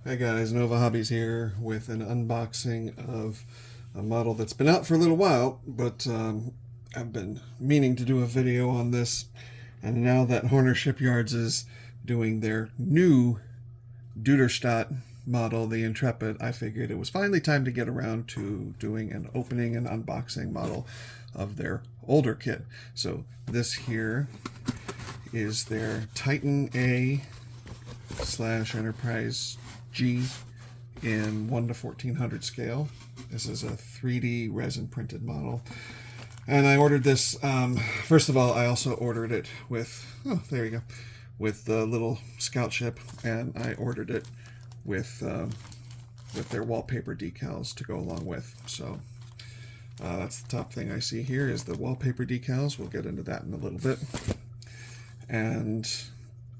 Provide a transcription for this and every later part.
Hey guys, Nova Hobbies here with an unboxing of a model that's been out for a little while, but I've been meaning to do a video on this, and now that Horner Shipyards is doing their new Duderstadt model, the Intrepid, I figured it was finally time to get around to doing an opening and unboxing model of their older kit. So this here is their Titan A / Enterprise G in 1 to 1400 scale. This is a 3D resin printed model. And I ordered this, first of all, I also ordered it with, there you go, with the little scout ship, and I ordered it with their wallpaper decals to go along with. So that's the top thing I see here is the wallpaper decals. We'll get into that in a little bit. And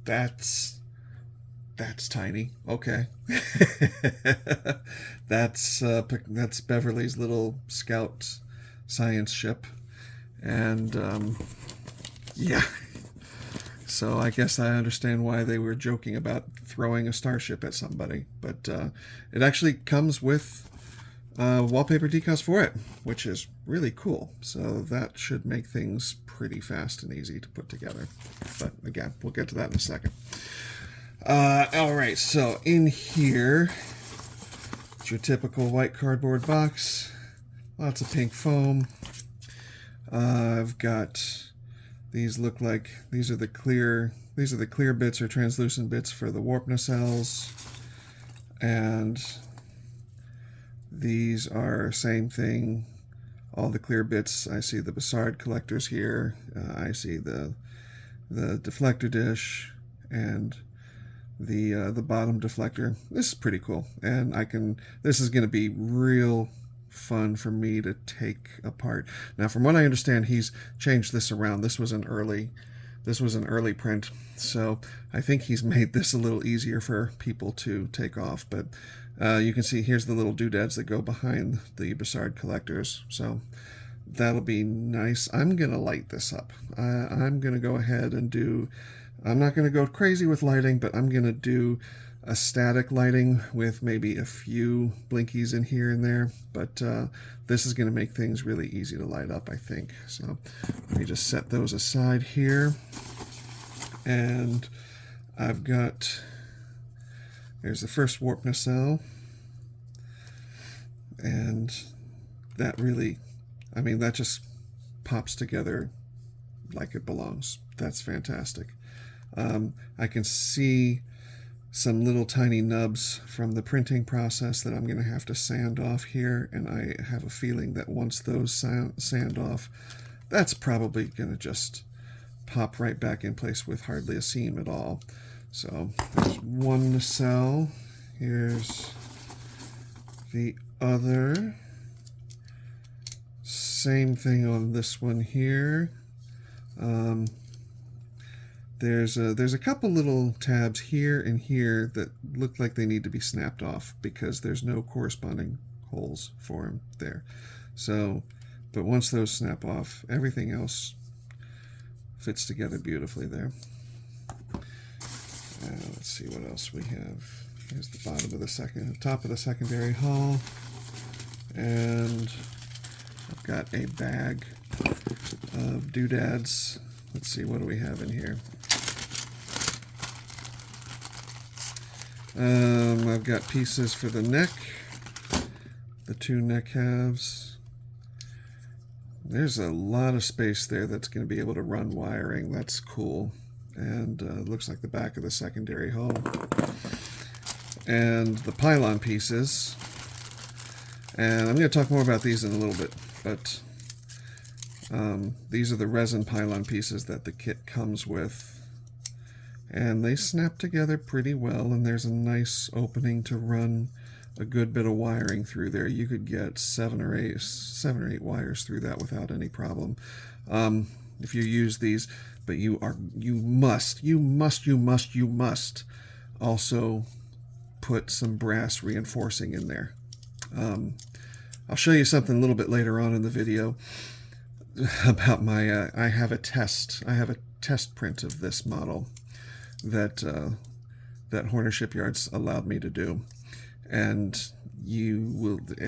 that's tiny. Okay. That's Beverly's little scout science ship. And yeah. So I guess I understand why they were joking about throwing a starship at somebody. But it actually comes with wallpaper decals for it, which is really cool. So that should make things pretty fast and easy to put together. But again, we'll get to that in a second. Alright, so in here, it's your typical white cardboard box. Lots of pink foam. I've got, these look like, these are the clear bits or translucent bits for the warp nacelles. And these are same thing, all the clear bits. I see the Bussard collectors here. I see the deflector dish and the bottom deflector. This is pretty cool, and this is going to be real fun for me to take apart. Now, from what I understand, he's changed this around. This was an early print, so I think he's made this a little easier for people to take off. But you can see here's the little doodads that go behind the Bussard collectors, so that'll be nice. I'm gonna light this up. I'm gonna go ahead and do, I'm not going to go crazy with lighting, but I'm going to do a static lighting with maybe a few blinkies in here and there. But this is going to make things really easy to light up, I think. So let me just set those aside here. And I've got, there's the first warp nacelle. And that really, I mean, that just pops together like it belongs. That's fantastic. I can see some little tiny nubs from the printing process that I'm going to have to sand off here, and I have a feeling that once those sand off, that's probably going to just pop right back in place with hardly a seam at all. So there's one nacelle. Here's the other. Same thing on this one here. There's a couple little tabs here and here that look like they need to be snapped off because there's no corresponding holes for them there. So, but once those snap off, everything else fits together beautifully there. Let's see what else we have. Here's the bottom of the top of the secondary hull, and I've got a bag of doodads. Let's see, what do we have in here? I've got pieces for the neck, the two neck halves. There's a lot of space there that's going to be able to run wiring. That's cool. And it looks like the back of the secondary hull. And the pylon pieces. And I'm going to talk more about these in a little bit, but these are the resin pylon pieces that the kit comes with. And they snap together pretty well, and there's a nice opening to run a good bit of wiring through there. You could get seven or eight wires through that without any problem if you use these. But you must also put some brass reinforcing in there. I'll show you something a little bit later on in the video about my I have a test print of this model that that Horner Shipyards allowed me to do. And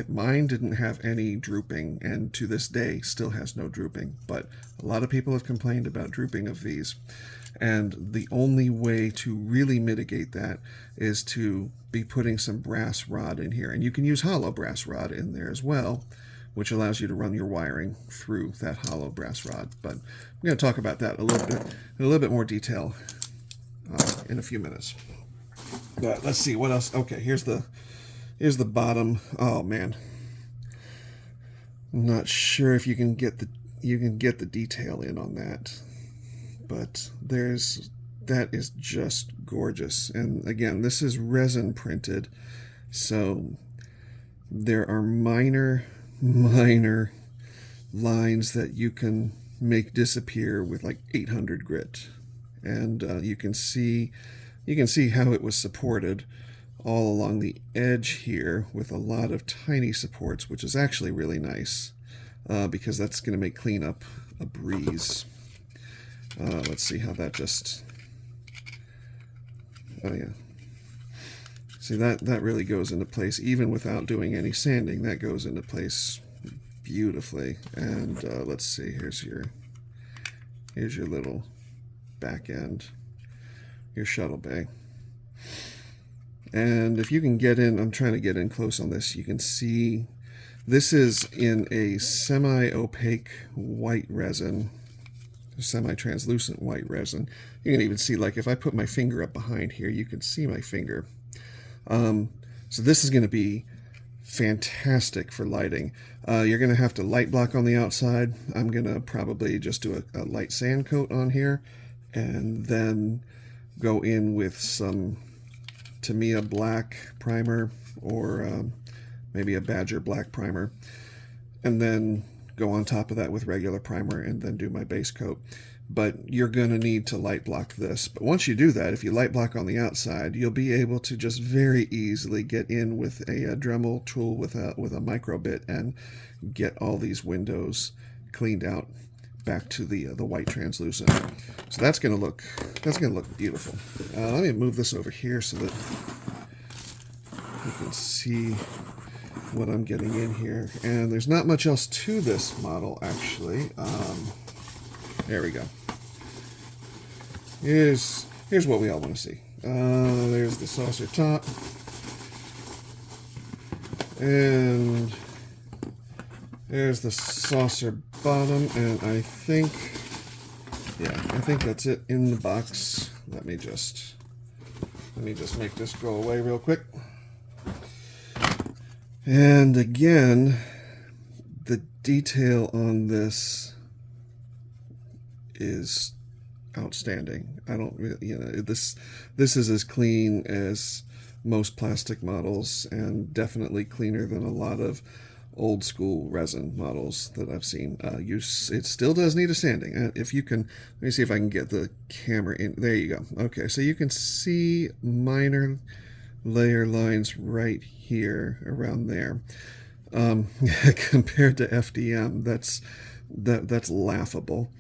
mine didn't have any drooping, and to this day still has no drooping, but a lot of people have complained about drooping of these. And the only way to really mitigate that is to be putting some brass rod in here. And you can use hollow brass rod in there as well, which allows you to run your wiring through that hollow brass rod. But I'm going to talk about that in a little bit more detail in a few minutes. But let's see what else. Okay, here's the bottom. Oh man, I'm not sure if you can get the detail in on that, but that is just gorgeous. And again, this is resin printed, so there are minor lines that you can make disappear with like 800 grit, and you can see how it was supported all along the edge here with a lot of tiny supports, which is actually really nice because that's going to make cleanup a breeze. Let's see how that just... Oh yeah. See, that really goes into place even without doing any sanding. That goes into place beautifully. And let's see, here's your little back end, your shuttle bay. And if you can get in, I'm trying to get in close on this, you can see this is in a semi-opaque white resin, semi-translucent white resin. You can even see, like, if I put my finger up behind here, you can see my finger. So this is going to be fantastic for lighting. You're going to have to light block on the outside. I'm going to probably just do a light sand coat on here and then go in with some Tamiya black primer or maybe a Badger black primer, and then go on top of that with regular primer and then do my base coat. But you're going to need to light block this. But once you do that, if you light block on the outside, you'll be able to just very easily get in with a Dremel tool with a micro bit and get all these windows cleaned out back to the white translucent. So that's going to look beautiful. Let me move this over here so that you can see what I'm getting in here. And there's not much else to this model, actually. There we go. Here's what we all want to see. There's the saucer top. And there's the saucer bottom. And I think that's it in the box. Let me just make this go away real quick. And again, the detail on this is outstanding. I don't really, this is as clean as most plastic models, and definitely cleaner than a lot of old school resin models that I've seen. It still does need a sanding. If you can, let me see if I can get the camera in. There you go. Okay, so you can see minor layer lines right here around there. Compared to FDM, that's laughable.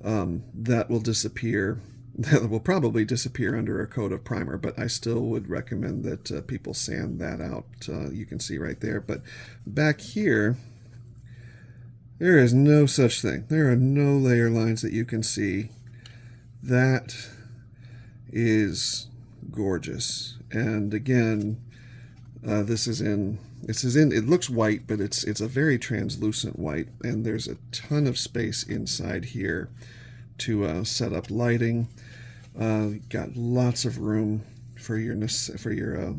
That will disappear. That will probably disappear under a coat of primer, but I still would recommend that people sand that out. You can see right there. But back here, there is no such thing. There are no layer lines that you can see. That is gorgeous. And again, it looks white, but it's a very translucent white, and there's a ton of space inside here to set up lighting. Got lots of room for your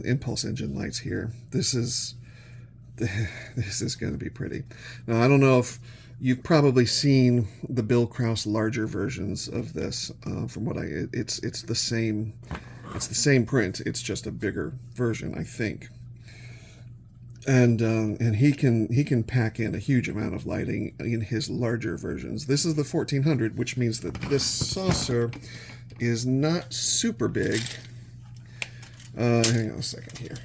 impulse engine lights here. This is going to be pretty. Now, I don't know if you've probably seen the Bill Krause larger versions of this. From what it's the same print. It's just a bigger version, I think. And he can pack in a huge amount of lighting in his larger versions. This is the 1400, which means that this saucer is not super big. Hang on a second here.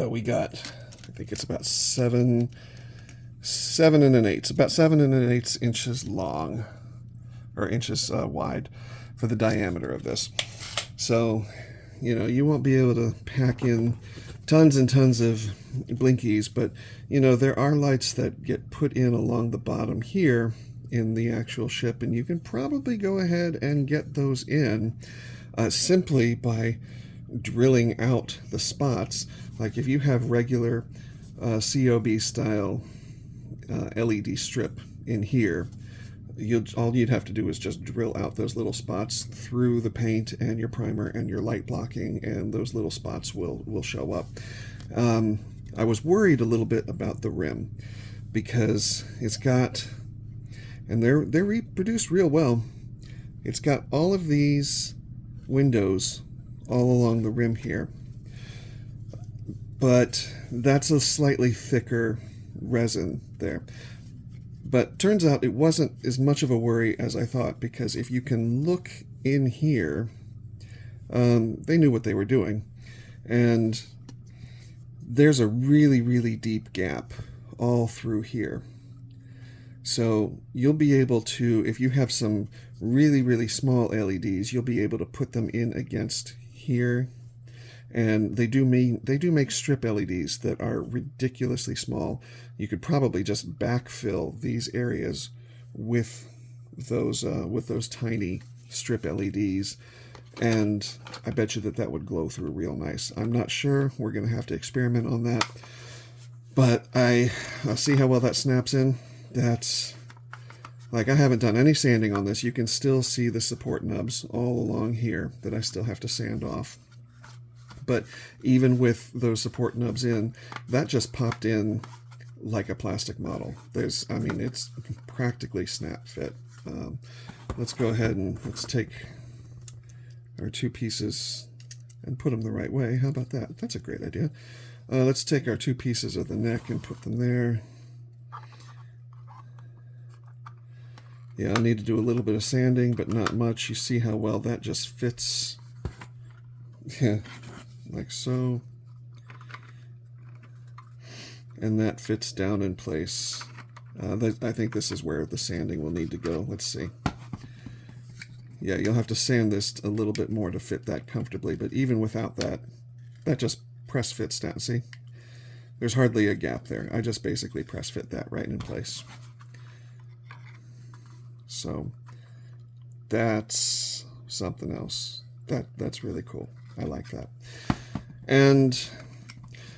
We got, I think it's about 7 1/8. It's about 7 1/8 inches long, or inches wide, for the diameter of this. So You know, you won't be able to pack in tons and tons of blinkies, but you know, there are lights that get put in along the bottom here in the actual ship, and you can probably go ahead and get those in simply by drilling out the spots. Like if you have regular COB style LED strip in here, all you'd have to do is just drill out those little spots through the paint and your primer and your light blocking, and those little spots will show up. I was worried a little bit about the rim because it's got, and they're reproduced real well, it's got all of these windows all along the rim here, but that's a slightly thicker resin there. But turns out it wasn't as much of a worry as I thought, because if you can look in here, they knew what they were doing. And there's a really, really deep gap all through here. So you'll be able to, if you have some really, really small LEDs, you'll be able to put them in against here. And they do make strip LEDs that are ridiculously small. You could probably just backfill these areas with those tiny strip LEDs, and I bet you that would glow through real nice. I'm not sure. We're going to have to experiment on that, but I'll see how well that snaps in. That's like, I haven't done any sanding on this. You can still see the support nubs all along here that I still have to sand off. But even with those support nubs in, that just popped in like a plastic model. I mean, it's practically snap fit. Let's go ahead and let's take our two pieces and put them the right way. How about that? That's a great idea. Let's take our two pieces of the neck and put them there. Yeah, I'll need to do a little bit of sanding, but not much. You see how well that just fits. Yeah. Like so, and that fits down in place. I think this is where the sanding will need to go. Let's see. Yeah, you'll have to sand this a little bit more to fit that comfortably, but even without that, that just press fits down. See? There's hardly a gap there. I just basically press fit that right in place. So that's something else. That's really cool. I like that. And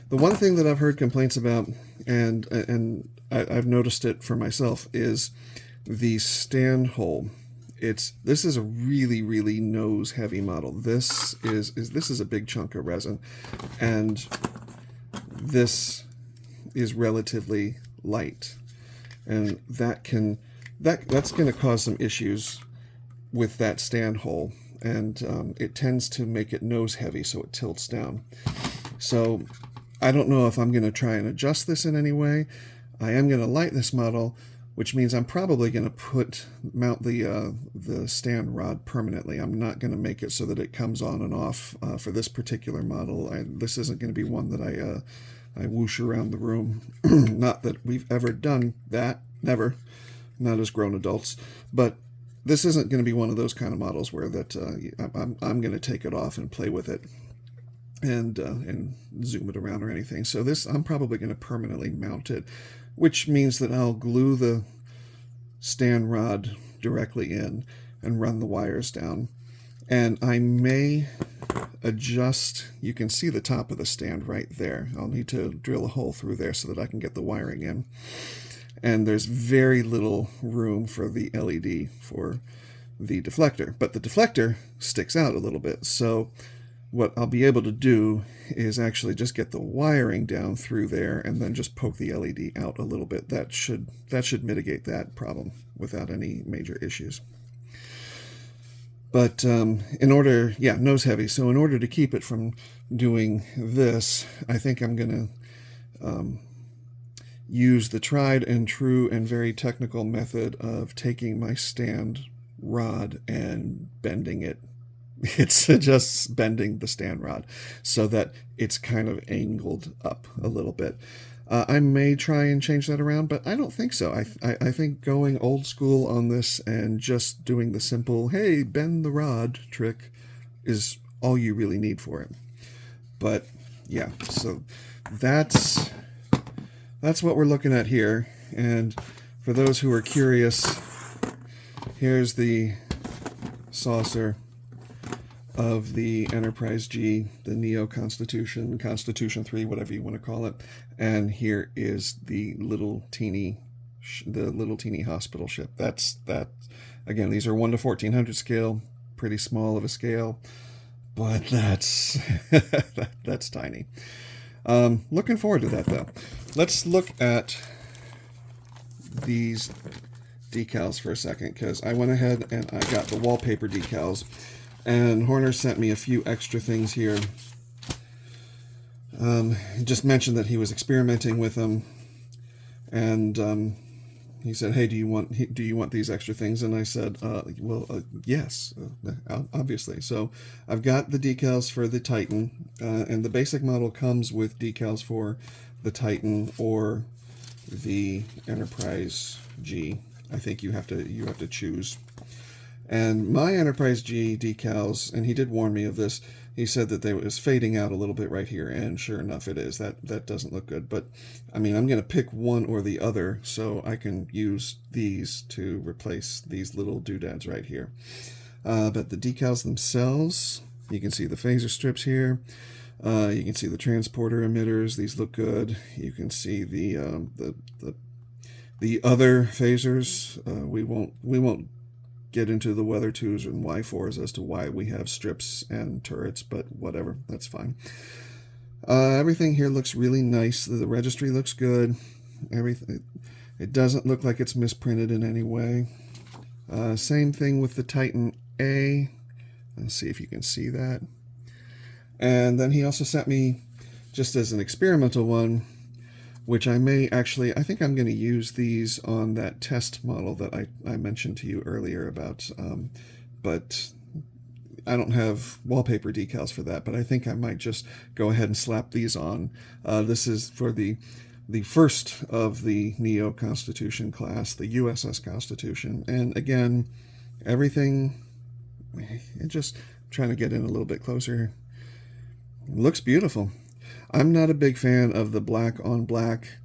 the one thing that I've heard complaints about, and I've noticed it for myself, is the stand hole. This is a really, really nose heavy model. This is a big chunk of resin, and this is relatively light, and that's going to cause some issues with that stand hole. And it tends to make it nose heavy, so it tilts down. So I don't know if I'm going to try and adjust this in any way. I am going to light this model, which means I'm probably going to mount the stand rod permanently. I'm not going to make it so that it comes on and off for this particular model. This isn't going to be one that I whoosh around the room. Not that we've ever done that, never, not as grown adults, but this isn't going to be one of those kind of models where I'm going to take it off and play with it and zoom it around or anything. So this, I'm probably going to permanently mount it, which means that I'll glue the stand rod directly in and run the wires down. And I may adjust, you can see the top of the stand right there. I'll need to drill a hole through there so that I can get the wiring in. And there's very little room for the LED for the deflector, but the deflector sticks out a little bit. So what I'll be able to do is actually just get the wiring down through there and then just poke the LED out a little bit. That should mitigate that problem without any major issues. But nose heavy. So in order to keep it from doing this, I think I'm going to use the tried and true and very technical method of taking my stand rod and bending it. It's just bending the stand rod so that it's kind of angled up a little bit. I may try and change that around, but I don't think so. I think going old school on this and just doing the simple, hey, bend the rod trick is all you really need for it. But yeah, so that's what we're looking at here. And for those who are curious, here's the saucer of the Enterprise G, the Neo Constitution, Constitution 3, whatever you want to call it. And here is the little teeny hospital ship. That's that. Again, these are 1 to 1400 scale, pretty small of a scale, but that's that's tiny. Looking forward to that though. Let's look at these decals for a second, because I went ahead and I got the wallpaper decals, and Horner sent me a few extra things here. He just mentioned that he was experimenting with them, and he said, "Hey, do you want these extra things?" And I said, yes, obviously. So I've got the decals for the Titan, and the basic model comes with decals for the Titan or the Enterprise G. I think you have to choose. And my Enterprise G decals, and he did warn me of this, he said that it was fading out a little bit right here, and sure enough it is. That doesn't look good. But I mean, I'm going to pick one or the other so I can use these to replace these little doodads right here. But the decals themselves, you can see the phaser strips here. You can see the transporter emitters. These look good. You can see the other phasers. We won't get into the weather 2s and Y4s as to why we have strips and turrets, but whatever, that's fine. Everything here looks really nice. The registry looks good. Everything, it doesn't look like it's misprinted in any way. Same thing with the Titan A. Let's see if you can see that. And then he also sent me, just as an experimental one, which I think I'm going to use these on that test model that I mentioned to you earlier about, but I don't have wallpaper decals for that, but I think I might just go ahead and slap these on. This is for the first of the Neo Constitution class, the USS Constitution, and again, everything, just trying to get in a little bit closer, it looks beautiful. I'm not a big fan of the black on black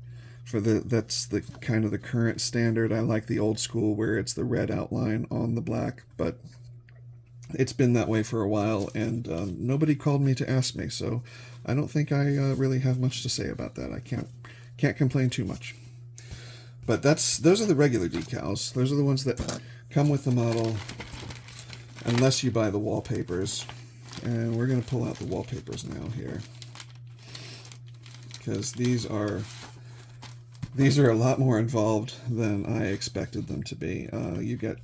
that's the kind of the current standard. I like the old school where it's the red outline on the black, but it's been that way for a while, and nobody called me to ask me, so I don't think I really have much to say about that. I can't complain too much. But those are the regular decals. Those are the ones that come with the model, unless you buy the wallpapers. And we're going to pull out the wallpapers now here, because these are a lot more involved than I expected them to be.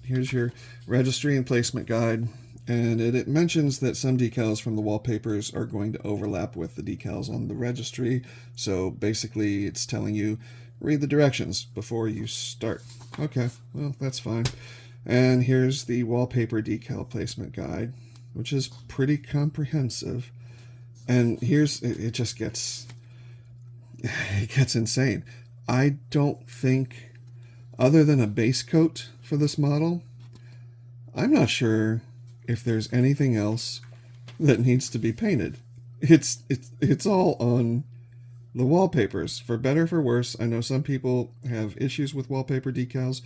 Here's your registry and placement guide, and it mentions that some decals from the wallpapers are going to overlap with the decals on the registry. So basically it's telling you, read the directions before you start. Okay, well, that's fine. And here's the wallpaper decal placement guide, which is pretty comprehensive. And it just gets insane. I don't think, other than a base coat for this model, I'm not sure if there's anything else that needs to be painted. It's all on the wallpapers, for better or for worse. I know some people have issues with wallpaper decals.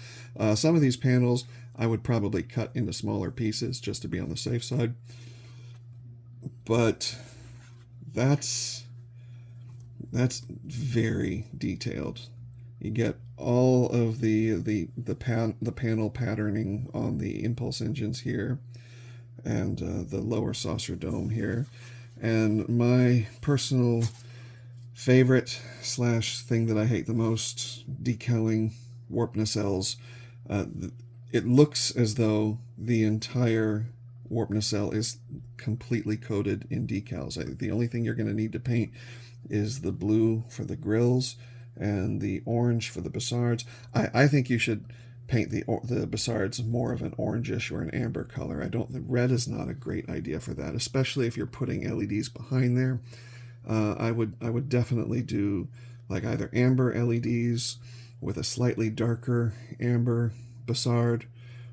Some of these panels I would probably cut into smaller pieces just to be on the safe side. But that's very detailed. You get all of the panel patterning on the impulse engines here, and the lower saucer dome here. And my personal favorite / thing that I hate the most, decaling warp nacelles. It looks as though the entire warp nacelle is completely coated in decals. The only thing you're going to need to paint is the blue for the grills and the orange for the Bussards. I think you should paint the Bussards more of an orangish or an amber color. The red is not a great idea for that, especially if you're putting LEDs behind there. I would definitely do like either amber LEDs with a slightly darker amber Bussard,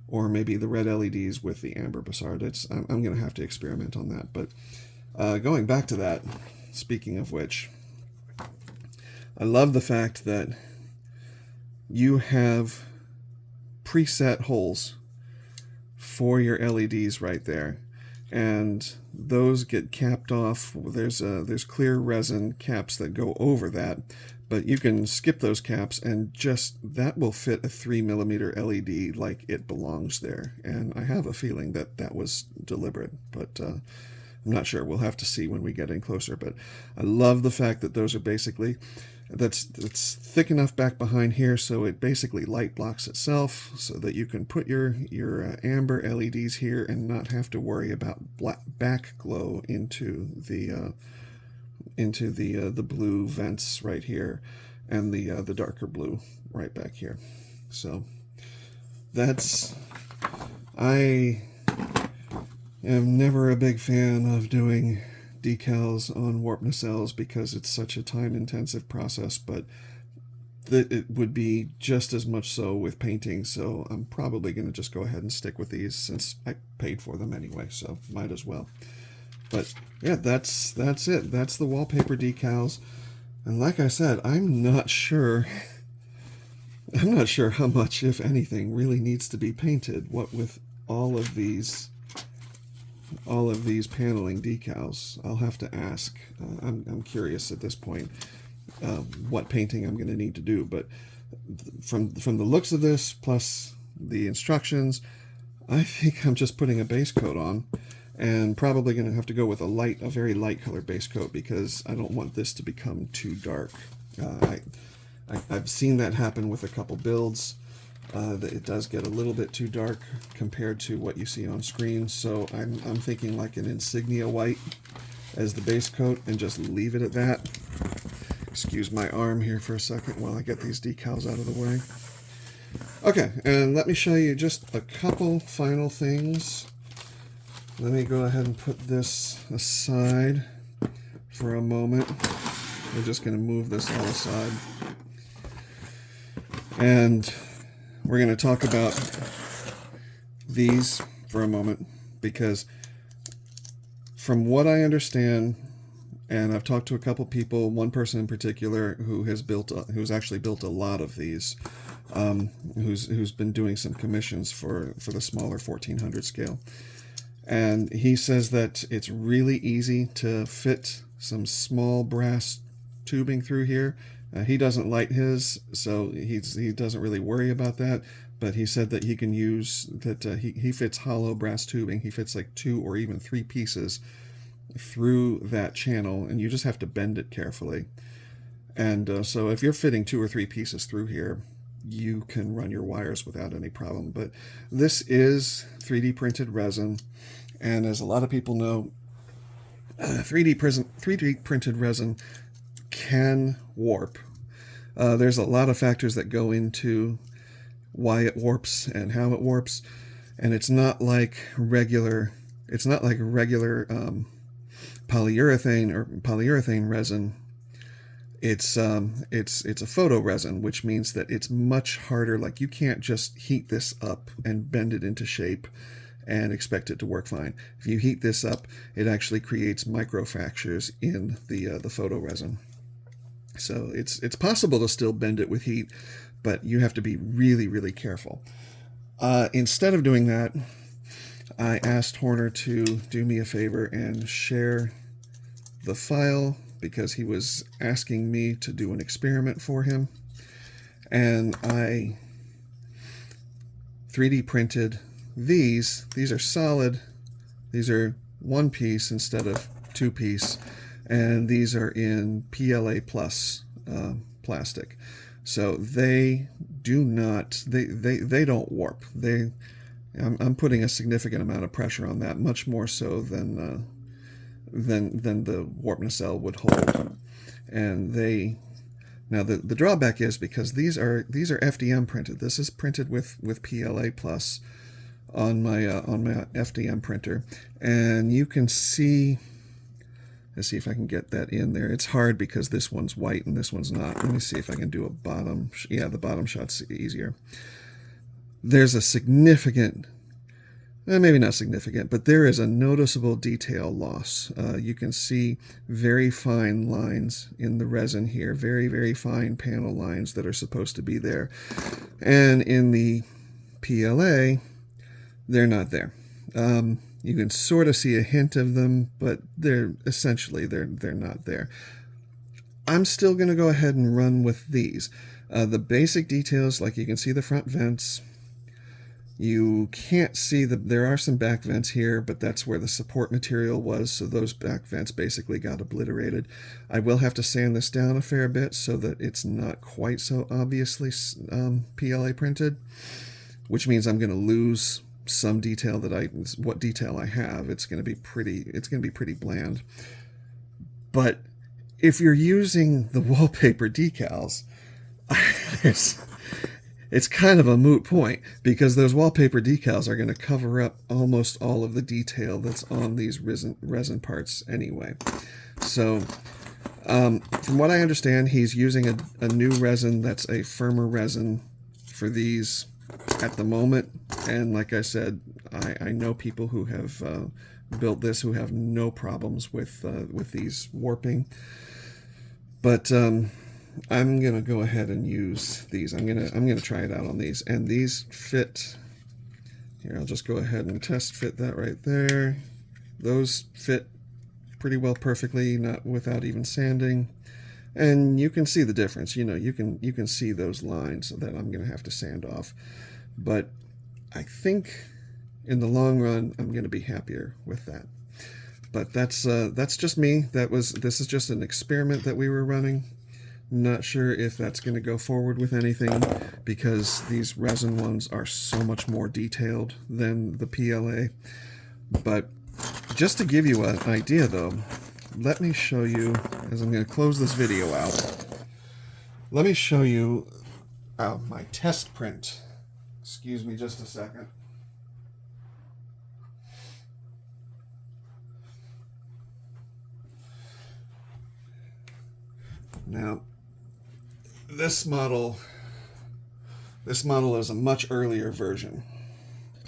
or maybe the red LEDs with the amber Bussard. I'm going to have to experiment on that. But going back to that, speaking of which, I love the fact that you have preset holes for your LEDs right there, and those get capped off. There's clear resin caps that go over that, but you can skip those caps and just that will fit a 3mm LED like it belongs there. And I have a feeling that that was deliberate, but I'm not sure. We'll have to see when we get in closer. But I love the fact that those are basically that's thick enough back behind here so it basically light blocks itself, so that you can put your amber LEDs here and not have to worry about back glow into the blue vents right here, and the darker blue right back here. So I am never a big fan of doing decals on warp nacelles because it's such a time-intensive process, but it would be just as much so with painting, so I'm probably going to just go ahead and stick with these since I paid for them anyway, so might as well. But yeah, that's it. That's the wallpaper decals. And like I said, I'm not sure how much, if anything, really needs to be painted, what with all of these paneling decals. I'll have to ask. I'm curious at this point what painting I'm going to need to do. But from the looks of this, plus the instructions, I think I'm just putting a base coat on, and probably going to have to go with a very light color base coat because I don't want this to become too dark. I've seen that happen with a couple builds. That it does get a little bit too dark compared to what you see on screen, so I'm thinking like an insignia white as the base coat and just leave it at that. Excuse my arm here for a second while I get these decals out of the way. Okay, and let me show you just a couple final things. Let me go ahead and put this aside for a moment. We're just going to move this all aside. And we're going to talk about these for a moment, because from what I understand, and I've talked to a couple people, one person in particular who's actually built a lot of these, who's been doing some commissions for the smaller 1400 scale, and he says that it's really easy to fit some small brass tubing through here. He doesn't light his, so he doesn't really worry about that. But he said that he can use that. He fits hollow brass tubing. He fits like 2 or even 3 pieces through that channel, and you just have to bend it carefully. And so if you're fitting 2 or 3 pieces through here, you can run your wires without any problem. But this is 3D printed resin, and as a lot of people know, 3D printed resin can warp. There's a lot of factors that go into why it warps and how it warps, and it's not like regular polyurethane resin. It's a photo resin, which means that it's much harder. Like, you can't just heat this up and bend it into shape and expect it to work fine. If you heat this up, it actually creates microfractures in the photo resin. So it's possible to still bend it with heat, but you have to be really, really careful. Instead of doing that, I asked Horner to do me a favor and share the file, because he was asking me to do an experiment for him. And I 3D printed these. These are solid. These are 1 piece instead of 2 piece. And these are in PLA plus plastic. So they do not, they don't warp. I'm putting a significant amount of pressure on that, much more so than the warp nacelle would hold. And now the drawback is because these are FDM printed. This is printed with PLA plus on my FDM printer, and you can see. Let's see if I can get that in there. It's hard because this one's white and this one's not. Let me see if I can do a bottom. Yeah, the bottom shot's easier. there's a significant, maybe not significant, but there is a noticeable detail loss. You can see very fine lines in the resin here, very, very fine panel lines that are supposed to be there. And in the PLA, they're not there. You can sort of see a hint of them, but they're not there. I'm still going to go ahead and run with these. The basic details, like you can see the front vents. You can't see there are some back vents here, but that's where the support material was, so those back vents basically got obliterated. I will have to sand this down a fair bit so that it's not quite so obviously PLA printed, which means I'm going to lose some detail what detail I have. It's going to be pretty bland. But if you're using the wallpaper decals, it's kind of a moot point, because those wallpaper decals are going to cover up almost all of the detail that's on these resin parts anyway. So from what I understand, he's using a new resin that's a firmer resin for these at the moment. And like I said, I know people who have built this who have no problems with these warping. But I'm gonna go ahead and use these. I'm gonna try it out on these, and these fit. Here, I'll just go ahead and test fit that right there. Those fit pretty well perfectly, not without even sanding. And you can see the difference. You can see those lines that I'm gonna have to sand off. But I think in the long run, I'm gonna be happier with that. But that's just me. This is just an experiment that we were running. Not sure if that's going to go forward with anything, because these resin ones are so much more detailed than the PLA. But just to give you an idea though, let me show you, as I'm going to close this video out, let me show you my test print. Excuse me just a second. Now, this model is a much earlier version,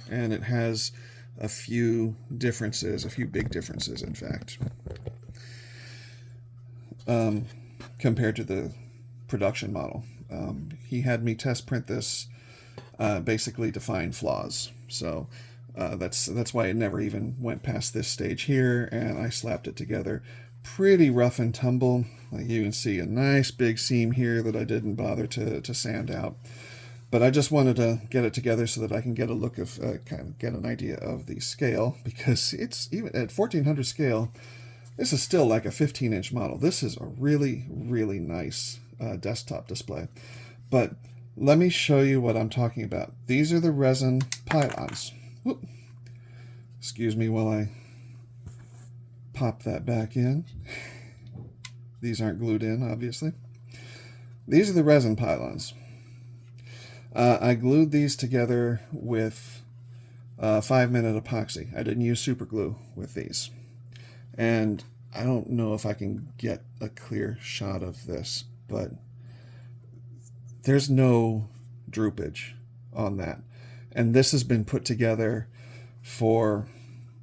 and it has a few big differences, in fact, compared to the production model. He had me test print this basically to find flaws. So that's why it never even went past this stage here, and I slapped it together. Pretty rough and tumble. Like you can see a nice big seam here that I didn't bother to sand out. But I just wanted to get it together so that I can get a look of, kind of get an idea of the scale, because it's even at 1400 scale, this is still like a 15-inch model. This is a really, really nice desktop display. But let me show you what I'm talking about. These are the resin pylons. Whoop. Excuse me while I pop that back in. These aren't glued in, obviously. These are the resin pylons. I glued these together with 5-minute epoxy. I didn't use super glue with these. And I don't know if I can get a clear shot of this, but there's no droopage on that. And this has been put together for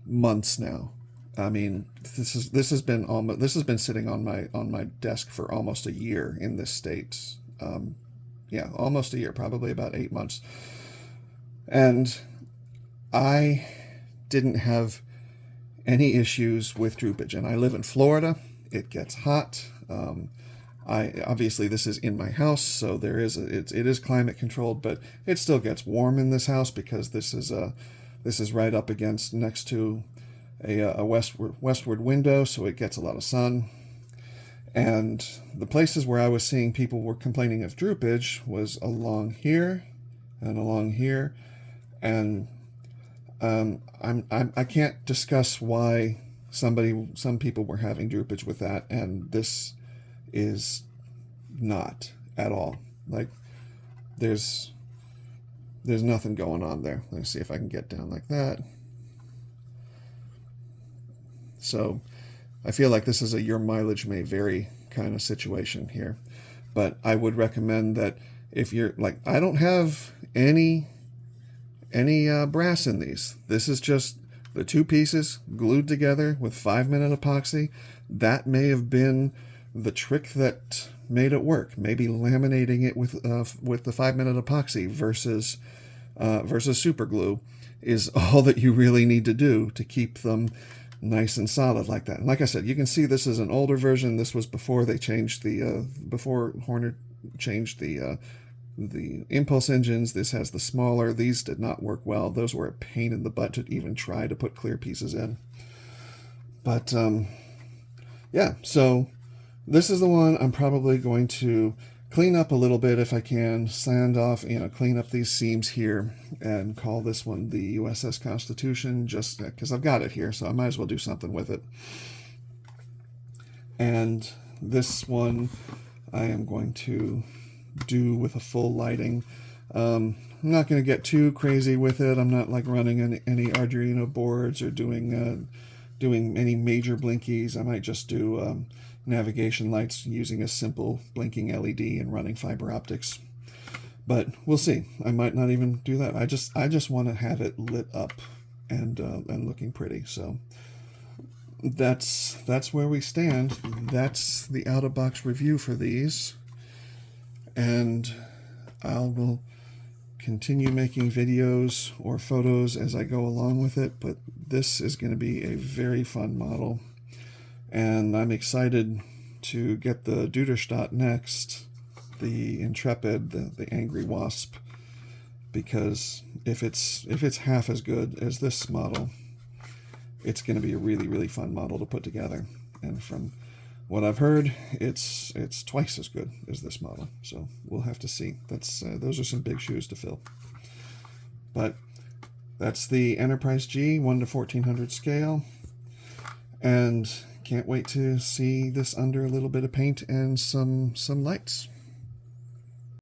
months now. I mean, this has been sitting on my desk for almost a year in this state. Yeah, almost a year, probably about 8 months. And I didn't have any issues with droopage. And I live in Florida. It gets hot. Obviously this is in my house, so it is climate controlled, but it still gets warm in this house because this is right up against next to a westward window, so it gets a lot of sun. And the places where I was seeing people were complaining of droopage was along here and along here, and I can't discuss why some people were having droopage with that, and this is not at all. Like there's nothing going on there. Let me see if I can get down like that. So I feel like this is a your mileage may vary kind of situation here. But I would recommend that if you're like, I don't have any any brass in these. This is just the two pieces glued together with 5-minute epoxy. That may have been the trick that made it work. Maybe laminating it with the 5-minute epoxy versus super glue is all that you really need to do to keep them nice and solid like that. And like I said, you can see this is an older version. This was before they changed before Horner changed the impulse engines. This has the smaller. These did not work well. Those were a pain in the butt to even try to put clear pieces in. But yeah, so this is the one I'm probably going to clean up a little bit if I can, sand off, clean up these seams here, and call this one the USS Constitution, just because I've got it here, so I might as well do something with it. And this one I am going to do with a full lighting. I'm not going to get too crazy with it. I'm not like running any Arduino boards or doing any major blinkies. I might just do navigation lights using a simple blinking LED and running fiber optics. But we'll see. I might not even do that. I just want to have it lit up and looking pretty. So that's where we stand. That's the out-of-box review for these. And I will continue making videos or photos as I go along with it, but this is going to be a very fun model. And I'm excited to get the Duderstadt next, the Intrepid, the Angry Wasp, because if it's half as good as this model, it's going to be a really, really fun model to put together. And from what I've heard, it's twice as good as this model. So we'll have to see. Those are some big shoes to fill. But that's the Enterprise G 1 to 1400 scale. And can't wait to see this under a little bit of paint and some lights.